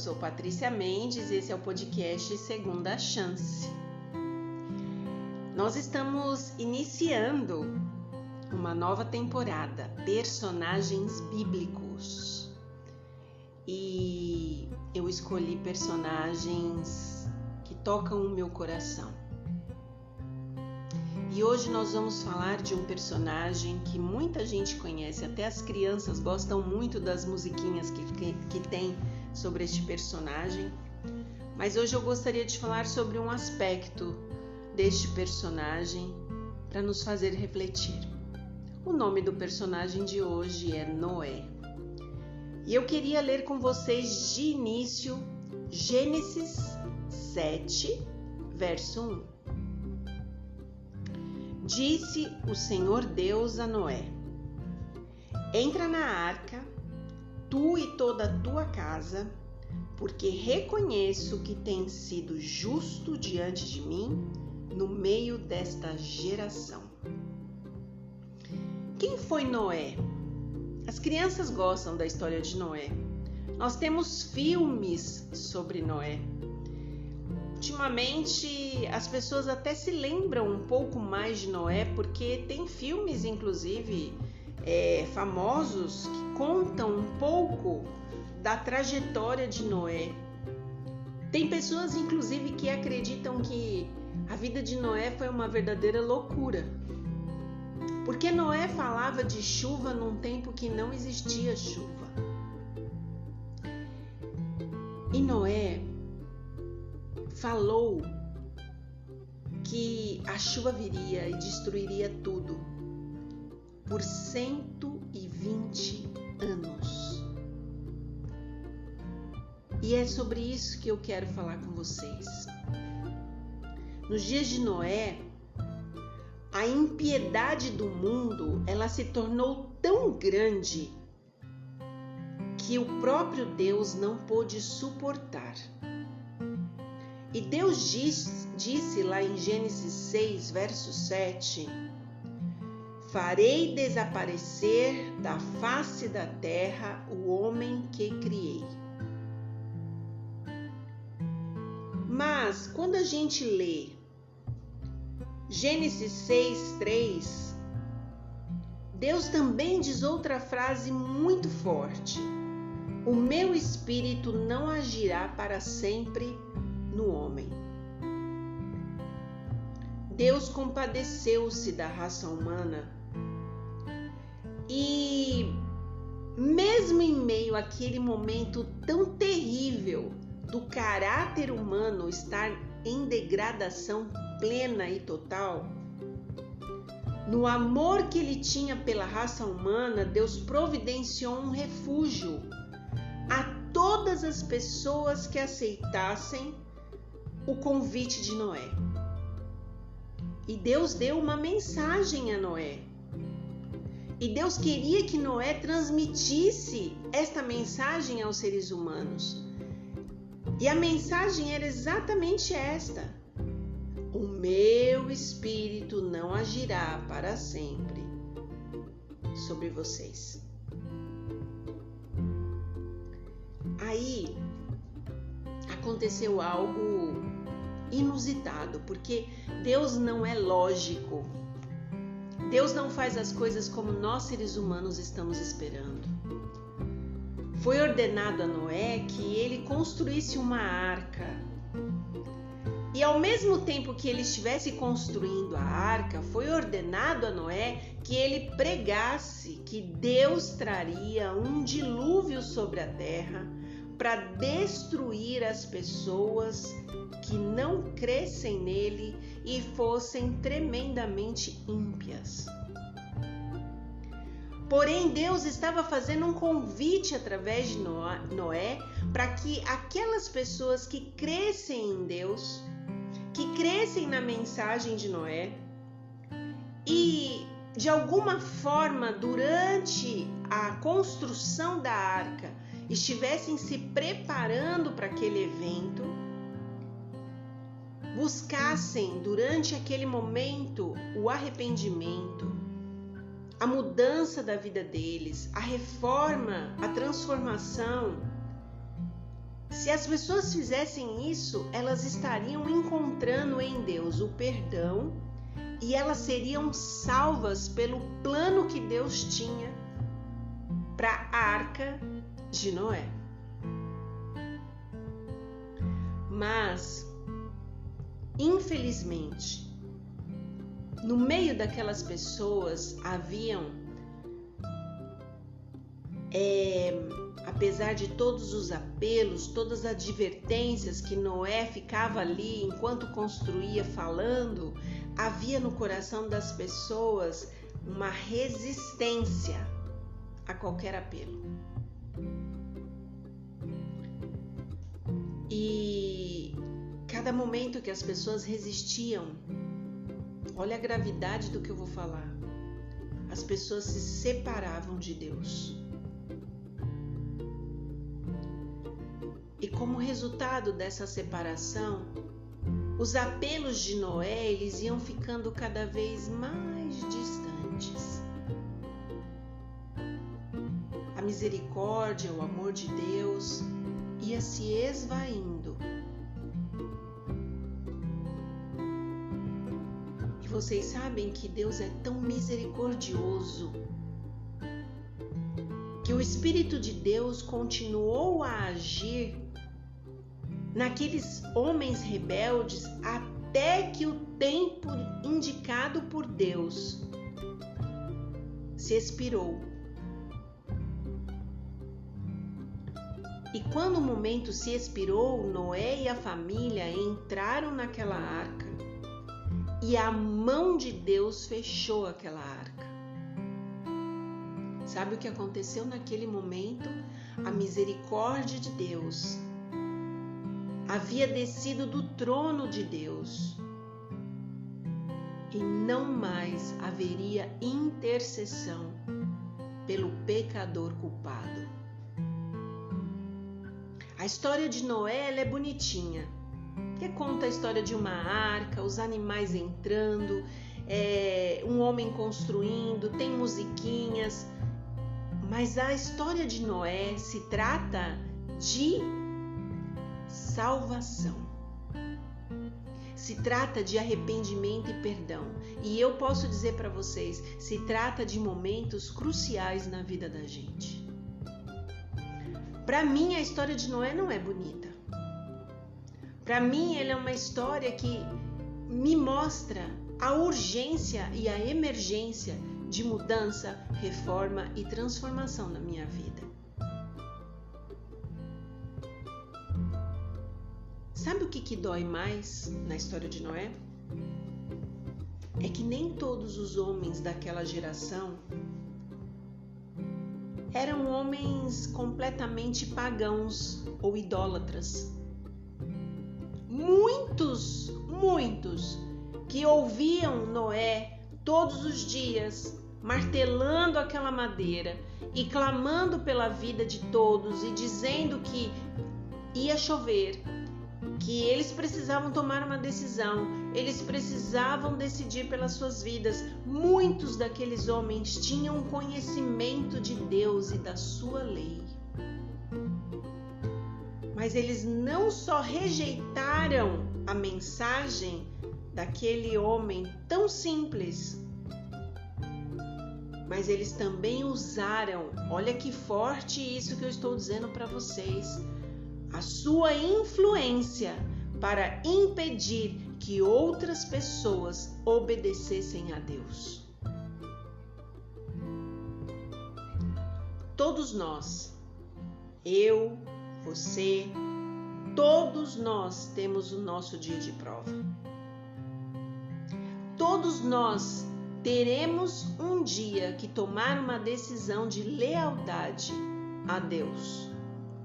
sou Patrícia Mendes e esse é o podcast Segunda Chance. Nós estamos iniciando uma nova temporada, personagens bíblicos. E eu escolhi personagens que tocam o meu coração. E hoje nós vamos falar de um personagem que muita gente conhece, até as crianças gostam muito das musiquinhas que tem sobre este personagem. Mas hoje eu gostaria de falar sobre um aspecto deste personagem para nos fazer refletir. O nome do personagem de hoje é Noé. E eu queria ler com vocês de início Gênesis 7, verso 1. Disse o Senhor Deus a Noé: entra na arca, tu e toda a tua casa, porque reconheço que tens sido justo diante de mim no meio desta geração. Quem foi Noé? As crianças gostam da história de Noé. Nós temos filmes sobre Noé. Ultimamente, as pessoas até se lembram um pouco mais de Noé, porque tem filmes, inclusive, famosos que contam um pouco da trajetória de Noé. Tem pessoas, inclusive, que acreditam que a vida de Noé foi uma verdadeira loucura, porque Noé falava de chuva num tempo que não existia chuva. E Noé falou que a chuva viria e destruiria tudo por 120 anos. E é sobre isso que eu quero falar com vocês. Nos dias de Noé, a impiedade do mundo, ela se tornou tão grande que o próprio Deus não pôde suportar. E Deus disse lá em Gênesis 6, verso 7, farei desaparecer da face da terra o homem que criei. Mas quando a gente lê Gênesis 6, 3, Deus também diz outra frase muito forte: o meu espírito não agirá para sempre no homem. Deus compadeceu-se da raça humana e, mesmo em meio àquele momento tão terrível do caráter humano estar em degradação plena e total, no amor que ele tinha pela raça humana, Deus providenciou um refúgio a todas as pessoas que aceitassem o convite de Noé. E Deus deu uma mensagem a Noé. E Deus queria que Noé transmitisse esta mensagem aos seres humanos. E a mensagem era exatamente esta: o meu espírito não agirá para sempre sobre vocês. Aí aconteceu algo inusitado, porque Deus não é lógico. Deus não faz as coisas como nós seres humanos estamos esperando. Foi ordenado a Noé que ele construísse uma arca. E ao mesmo tempo que ele estivesse construindo a arca, foi ordenado a Noé que ele pregasse que Deus traria um dilúvio sobre a terra para destruir as pessoas que não crescem nele e fossem tremendamente ímpias. Porém, Deus estava fazendo um convite através de Noé para que aquelas pessoas que crescem em Deus, que crescem na mensagem de Noé e, de alguma forma, durante a construção da arca, estivessem se preparando para aquele evento, buscassem durante aquele momento o arrependimento, a mudança da vida deles, a reforma, a transformação, Se as pessoas fizessem isso, elas estariam encontrando em Deus o perdão e elas seriam salvas pelo plano que Deus tinha para a arca de Noé. Mas, infelizmente, no meio daquelas pessoas haviam, apesar de todos os apelos, todas as advertências que Noé ficava ali enquanto construía falando, havia no coração das pessoas uma resistência a qualquer apelo. E cada momento que as pessoas resistiam, olha a gravidade do que eu vou falar, as pessoas se separavam de Deus. E como resultado dessa separação, os apelos de Noé, eles iam ficando cada vez mais distantes. A misericórdia, o amor de Deus ia se esvaindo. E vocês sabem que Deus é tão misericordioso que o Espírito de Deus continuou a agir naqueles homens rebeldes até que o tempo indicado por Deus se expirou. E quando o momento se expirou, Noé e a família entraram naquela arca e a mão de Deus fechou aquela arca. Sabe o que aconteceu naquele momento? A misericórdia de Deus havia descido do trono de Deus e não mais haveria intercessão pelo pecador culpado. A história de Noé ela é bonitinha, que conta a história de uma arca, os animais entrando, um homem construindo, tem musiquinhas, mas a história de Noé se trata de salvação. Se trata de arrependimento e perdão. E eu posso dizer para vocês, se trata de momentos cruciais na vida da gente. Para mim, a história de Noé não é bonita. Para mim, ela é uma história que me mostra a urgência e a emergência de mudança, reforma e transformação na minha vida. Sabe o que dói mais na história de Noé? É que nem todos os homens daquela geração eram homens completamente pagãos ou idólatras. Muitos que ouviam Noé todos os dias, martelando aquela madeira e clamando pela vida de todos e dizendo que ia chover, que eles precisavam tomar uma decisão, eles precisavam decidir pelas suas vidas. Muitos daqueles homens tinham conhecimento de Deus e da sua lei. Mas eles não só rejeitaram a mensagem daquele homem tão simples, mas eles também usaram, olha que forte isso que eu estou dizendo para vocês, a sua influência para impedir que outras pessoas obedecessem a Deus. Todos nós, eu, você, todos nós temos o nosso dia de prova. Todos nós teremos um dia que tomar uma decisão de lealdade a Deus,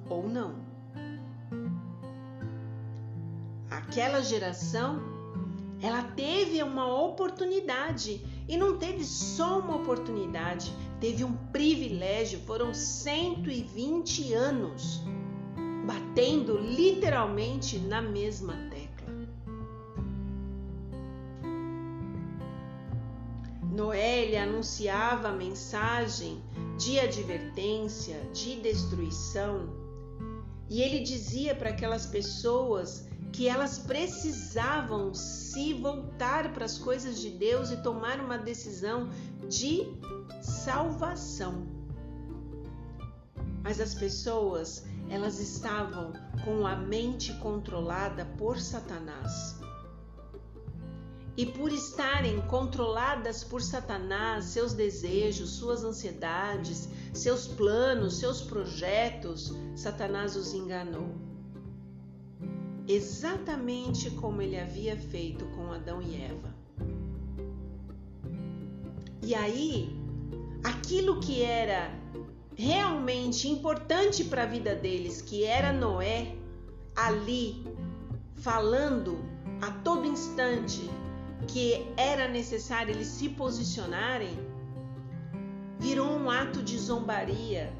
ou não. Aquela geração, ela teve uma oportunidade, e não teve só uma oportunidade, teve um privilégio. Foram 120 anos batendo literalmente na mesma tecla. Noé, ele anunciava a mensagem de advertência, de destruição, E ele dizia para aquelas pessoas que elas precisavam se voltar para as coisas de Deus e tomar uma decisão de salvação. Mas as pessoas, elas estavam com a mente controlada por Satanás. E por estarem controladas por Satanás, seus desejos, suas ansiedades, seus planos, seus projetos, Satanás os enganou. Exatamente como ele havia feito com Adão e Eva. E aí, aquilo que era realmente importante para a vida deles, que era Noé, ali, falando a todo instante que era necessário eles se posicionarem, virou um ato de zombaria.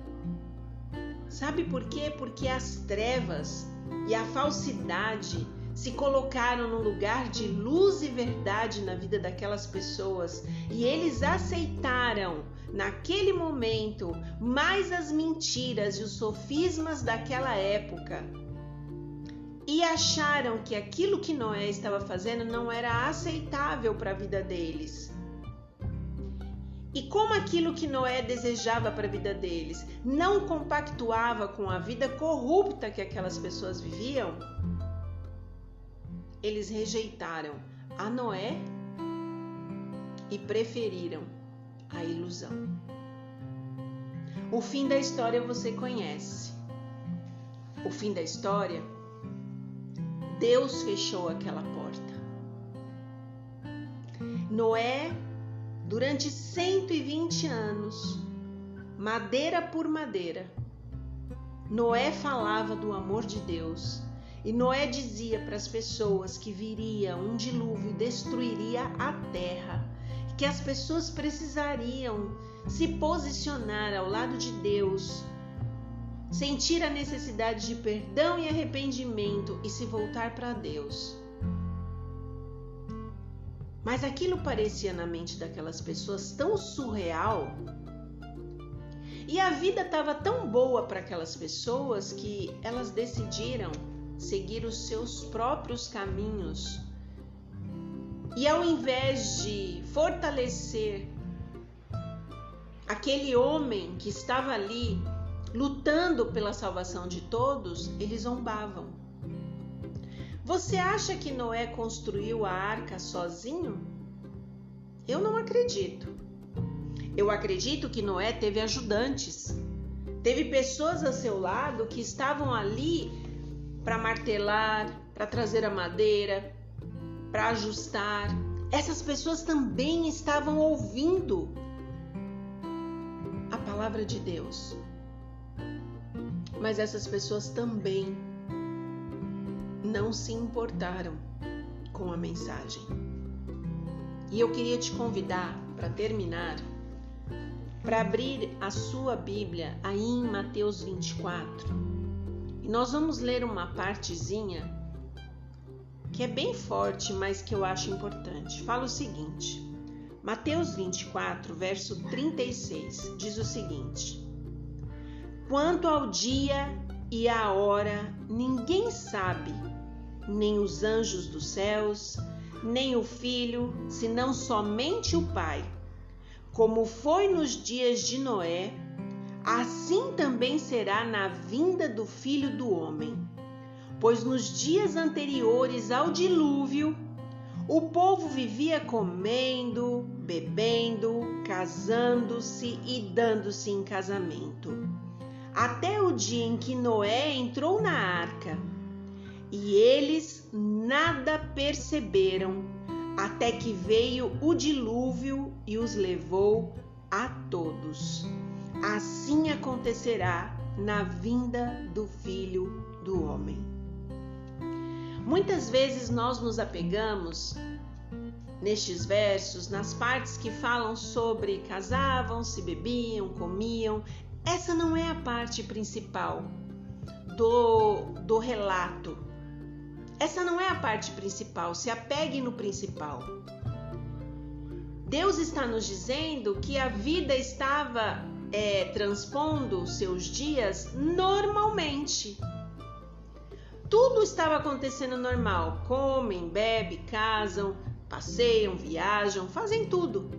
Sabe por quê? Porque as trevas e a falsidade se colocaram no lugar de luz e verdade na vida daquelas pessoas, e eles aceitaram naquele momento mais as mentiras e os sofismas daquela época, e acharam que aquilo que Noé estava fazendo não era aceitável para a vida deles. E como aquilo que Noé desejava para a vida deles não compactuava com a vida corrupta que aquelas pessoas viviam, eles rejeitaram a Noé e preferiram a ilusão. O fim da história você conhece. O fim da história, Deus fechou aquela porta. Noé, durante 120 anos, madeira por madeira, Noé falava do amor de Deus. E Noé dizia para as pessoas que viria um dilúvio e destruiria a terra, que as pessoas precisariam se posicionar ao lado de Deus, sentir a necessidade de perdão e arrependimento e se voltar para Deus. Mas aquilo parecia na mente daquelas pessoas tão surreal, e a vida estava tão boa para aquelas pessoas que elas decidiram seguir os seus próprios caminhos. E ao invés de fortalecer aquele homem que estava ali lutando pela salvação de todos, eles zombavam. Você acha que Noé construiu a arca sozinho? Eu não acredito. Eu acredito que Noé teve ajudantes. Teve pessoas ao seu lado que estavam ali para martelar, para trazer a madeira, para ajustar. Essas pessoas também estavam ouvindo a palavra de Deus. Mas essas pessoas também não se importaram com a mensagem. E eu queria te convidar, para terminar, para abrir a sua Bíblia aí em Mateus 24. E nós vamos ler uma partezinha que é bem forte, mas que eu acho importante. Fala o seguinte: Mateus 24, verso 36, diz o seguinte: quanto ao dia e à hora, ninguém sabe, nem os anjos dos céus, nem o Filho, senão somente o Pai. Como foi nos dias de Noé, assim também será na vinda do Filho do Homem. Pois nos dias anteriores ao dilúvio, o povo vivia comendo, bebendo, casando-se e dando-se em casamento, até o dia em que Noé entrou na arca. E eles nada perceberam, até que veio o dilúvio e os levou a todos. Assim acontecerá na vinda do Filho do Homem. Muitas vezes nós nos apegamos nestes versos, nas partes que falam sobre casavam-se, bebiam, comiam. Essa não é a parte principal do relato. Essa não é a parte principal. Se apegue no principal. Deus está nos dizendo que a vida estava transpondo seus dias normalmente. Tudo estava acontecendo normal. Comem, bebem, casam, passeiam, viajam, fazem tudo.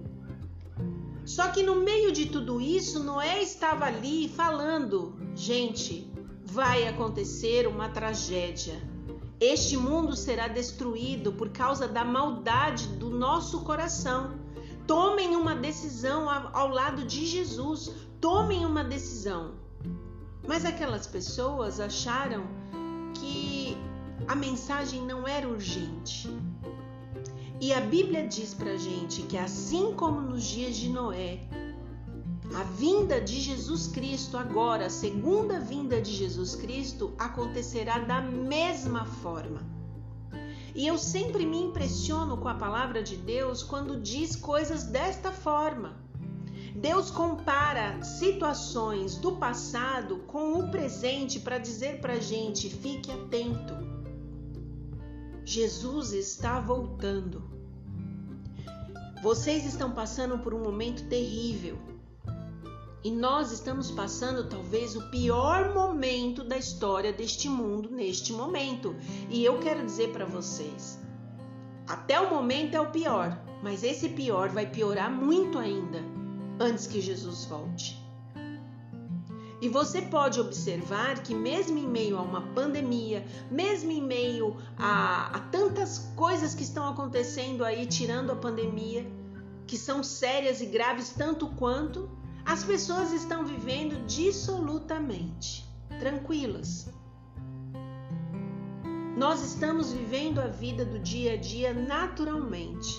Só que no meio de tudo isso, Noé estava ali falando: gente, vai acontecer uma tragédia. Este mundo será destruído por causa da maldade do nosso coração. Tomem uma decisão ao lado de Jesus. Tomem uma decisão. Mas aquelas pessoas acharam que a mensagem não era urgente. E a Bíblia diz pra gente que assim como nos dias de Noé, a vinda de Jesus Cristo agora, a segunda vinda de Jesus Cristo, acontecerá da mesma forma. E eu sempre me impressiono com a palavra de Deus quando diz coisas desta forma. Deus compara situações do passado com o presente para dizer pra gente: fique atento. Jesus está voltando. Vocês estão passando por um momento terrível. E nós estamos passando talvez o pior momento da história deste mundo neste momento. E eu quero dizer para vocês, até o momento é o pior, mas esse pior vai piorar muito ainda antes que Jesus volte. E você pode observar que mesmo em meio a uma pandemia, mesmo em meio a tantas coisas que estão acontecendo aí, tirando a pandemia, que são sérias e graves tanto quanto, as pessoas estão vivendo dissolutamente, tranquilas. Nós estamos vivendo a vida do dia a dia naturalmente.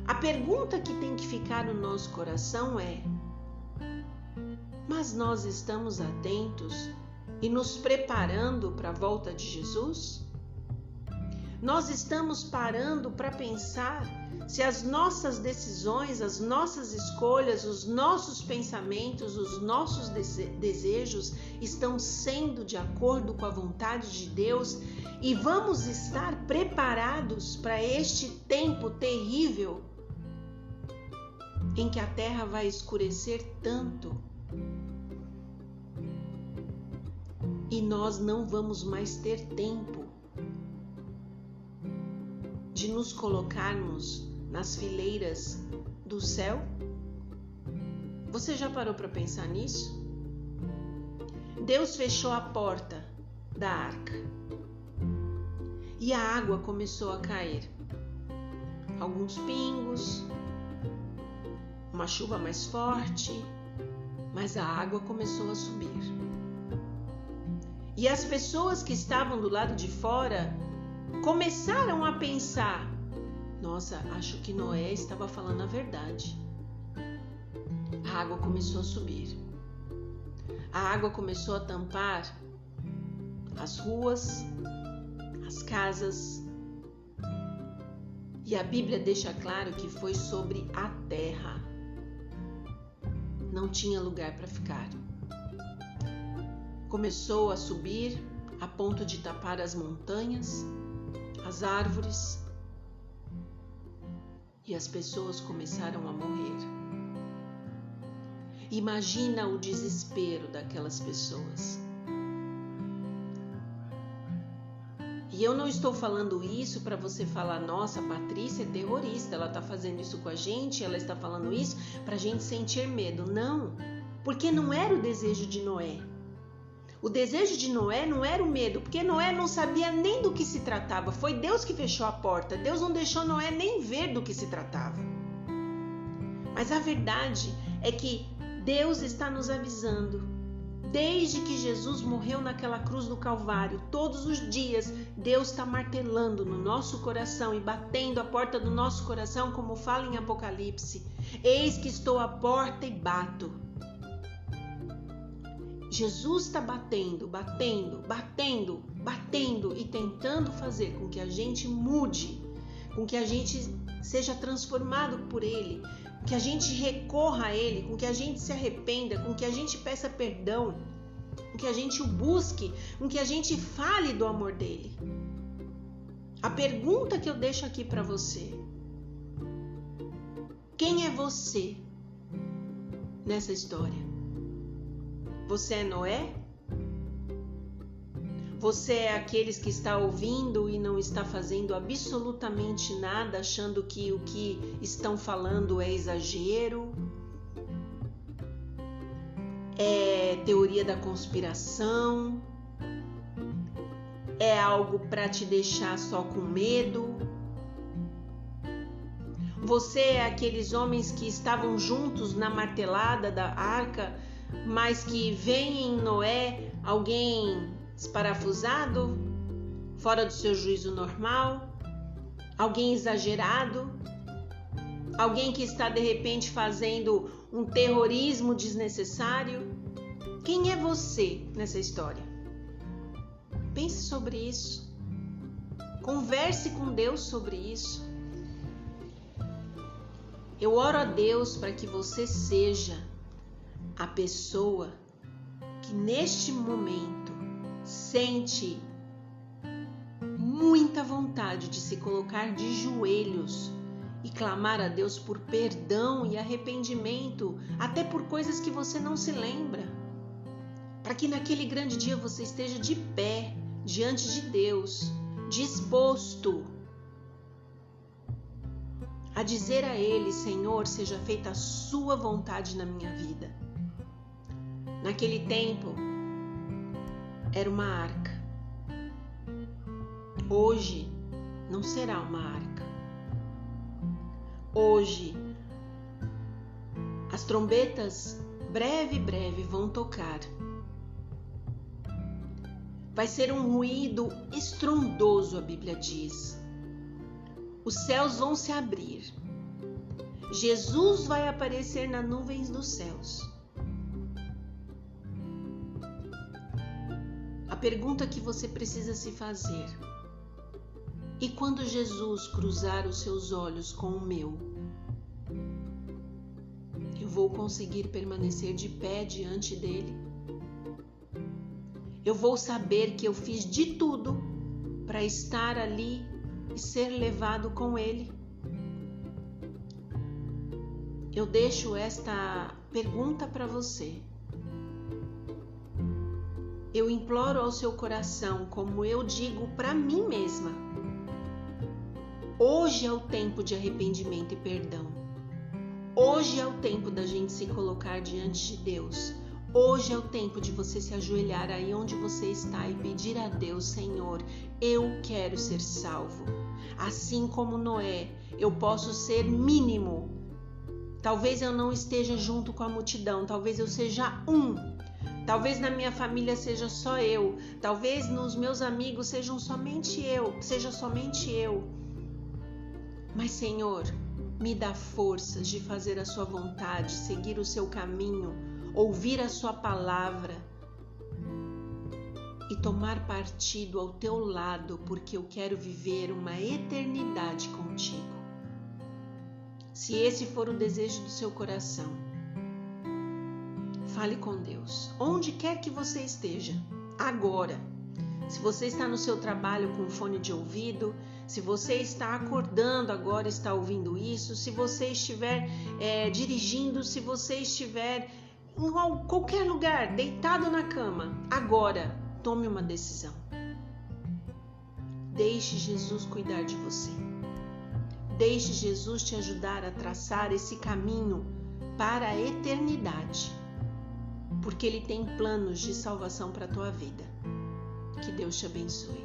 A pergunta que tem que ficar no nosso coração é: mas nós estamos atentos e nos preparando para a volta de Jesus? Nós estamos parando para pensar se as nossas decisões, as nossas escolhas, os nossos pensamentos, os nossos desejos estão sendo de acordo com a vontade de Deus e vamos estar preparados para este tempo terrível em que a terra vai escurecer tanto e nós não vamos mais ter tempo de nos colocarmos nas fileiras do céu? Você já parou para pensar nisso? Deus fechou a porta da arca e a água começou a cair. Alguns pingos, uma chuva mais forte, mas a água começou a subir. E as pessoas que estavam do lado de fora começaram a pensar: nossa, acho que Noé estava falando a verdade. A água começou a subir. A água começou a tampar as ruas, as casas. E a Bíblia deixa claro que foi sobre a terra. Não tinha lugar para ficar. Começou a subir a ponto de tapar as montanhas, as árvores, e as pessoas começaram a morrer. Imagina o desespero daquelas pessoas. E eu não estou falando isso para você falar: nossa, a Patrícia é terrorista, ela está fazendo isso com a gente, ela está falando isso para a gente sentir medo. Não, porque não era o desejo de Noé. O desejo de Noé não era o medo, porque Noé não sabia nem do que se tratava. Foi Deus que fechou a porta. Deus não deixou Noé nem ver do que se tratava. Mas a verdade é que Deus está nos avisando. Desde que Jesus morreu naquela cruz do Calvário, todos os dias, Deus está martelando no nosso coração e batendo a porta do nosso coração, como fala em Apocalipse. Eis que estou à porta e bato. Jesus está batendo e tentando fazer com que a gente mude, com que a gente seja transformado por Ele, que a gente recorra a Ele, com que a gente se arrependa, com que a gente peça perdão, com que a gente o busque, com que a gente fale do amor dele. A pergunta que eu deixo aqui para você: quem é você nessa história? Você é Noé? Você é aqueles que está ouvindo e não está fazendo absolutamente nada, achando que o que estão falando é exagero, é teoria da conspiração, é algo para te deixar só com medo. Você é aqueles homens que estavam juntos na martelada da arca, mas que vem em Noé alguém esparafusado, fora do seu juízo normal, alguém exagerado, alguém que está de repente fazendo um terrorismo desnecessário. Quem é você nessa história? Pense sobre isso. Converse com Deus sobre isso. Eu oro a Deus para que você seja a pessoa que neste momento sente muita vontade de se colocar de joelhos e clamar a Deus por perdão e arrependimento, até por coisas que você não se lembra, para que naquele grande dia você esteja de pé diante de Deus, disposto a dizer a Ele: Senhor, seja feita a sua vontade na minha vida. Naquele tempo era uma arca. Hoje não será uma arca. Hoje as trombetas breve vão tocar. Vai ser um ruído estrondoso, a Bíblia diz. Os céus vão se abrir. Jesus vai aparecer nas nuvens dos céus. A pergunta que você precisa se fazer: e quando Jesus cruzar os seus olhos com o meu, eu vou conseguir permanecer de pé diante dele? Eu vou saber que eu fiz de tudo para estar ali e ser levado com ele? Eu deixo esta pergunta para você. Eu imploro ao seu coração, como eu digo para mim mesma: hoje é o tempo de arrependimento e perdão. Hoje é o tempo da gente se colocar diante de Deus. Hoje é o tempo de você se ajoelhar aí onde você está e pedir a Deus: Senhor, eu quero ser salvo. Assim como Noé, eu posso ser mínimo. Talvez eu não esteja junto com a multidão, talvez eu seja um. Talvez na minha família seja só eu. Talvez nos meus amigos seja somente eu. Mas, Senhor, me dá forças de fazer a sua vontade, seguir o seu caminho, ouvir a sua palavra e tomar partido ao teu lado, porque eu quero viver uma eternidade contigo. Se esse for o desejo do seu coração, fale com Deus, onde quer que você esteja, agora. Se você está no seu trabalho com fone de ouvido, se você está acordando agora, está ouvindo isso, se você estiver dirigindo, se você estiver em qualquer lugar, deitado na cama, agora, tome uma decisão. Deixe Jesus cuidar de você. Deixe Jesus te ajudar a traçar esse caminho para a eternidade, porque Ele tem planos de salvação para a tua vida. Que Deus te abençoe.